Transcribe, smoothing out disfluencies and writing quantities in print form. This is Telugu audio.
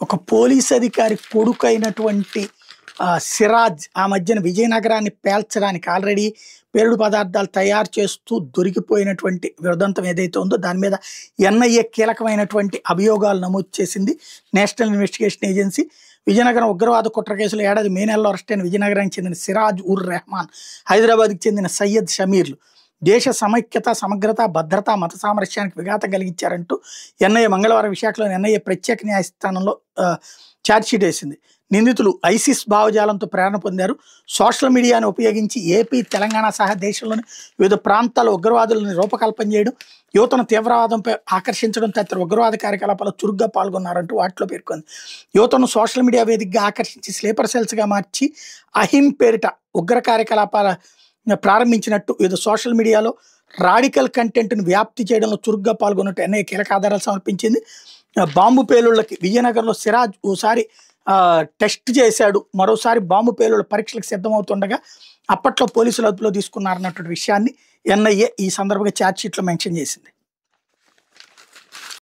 ఒక పోలీస్ అధికారి కొడుకైనటువంటి సిరాజ్ ఆ మధ్యన విజయనగరాన్ని పేల్చడానికి ఆల్రెడీ పేలుడు పదార్థాలు తయారు చేస్తూ దొరికిపోయినటువంటి ఉదంతం ఏదైతే ఉందో దాని మీద ఎన్ఐఏ కీలకమైనటువంటి అభియోగాలు నమోదు చేసింది. నేషనల్ ఇన్వెస్టిగేషన్ ఏజెన్సీ విజయనగరం ఉగ్రవాద కుట్ర కేసులో ఏడాది మే నెలలో అరెస్ట్ అయిన విజయనగరానికి చెందిన సిరాజ్ ఉర్ రెహమాన్, హైదరాబాద్కి చెందిన సయ్యద్ షమీర్లు దేశ సమైక్యత, సమగ్రత, భద్రత, మత సామరస్యానికి విఘాతం కలిగించారంటూ ఎన్ఐఏ మంగళవారం విశాఖలోని ఎన్ఐఏ ప్రత్యేక న్యాయస్థానంలో ఛార్జ్షీట్ వేసింది. నిందితులు ఐసిస్ భావజాలంతో ప్రేరణ పొందారు. సోషల్ మీడియాను ఉపయోగించి ఏపీ, తెలంగాణ సహా దేశంలోని వివిధ ప్రాంతాల్లో ఉగ్రవాదులను రూపకల్పన చేయడం, యువతను తీవ్రవాదంపై ఆకర్షించడం తదితర ఉగ్రవాద కార్యకలాపాల్లో చురుగ్గా పాల్గొన్నారంటూ వాటిలో పేర్కొంది. యువతను సోషల్ మీడియా వేదికగా ఆకర్షించి స్లీపర్ సెల్స్గా మార్చి అహిం పేరిట ఉగ్ర కార్యకలాపాల ప్రారంభించినట్టు వివిధ సోషల్ మీడియాలో రాడికల్ కంటెంట్ను వ్యాప్తి చేయడంలో చురుగ్గా పాల్గొన్నట్టు ఎన్ఐఏ కీలక ఆధారాలు సమర్పించింది. బాంబు పేలుళ్లకి విజయనగరంలో సిరాజ్ ఓసారి టెస్ట్ చేశాడు, మరోసారి బాంబు పేలుళ్ల పరీక్షలకు సిద్ధమవుతుండగా అప్పట్లో పోలీసులు అదుపులో తీసుకున్నారన్నటువంటి విషయాన్ని ఎన్ఐఏ ఈ సందర్భంగా ఛార్జ్షీట్లో మెన్షన్ చేసింది.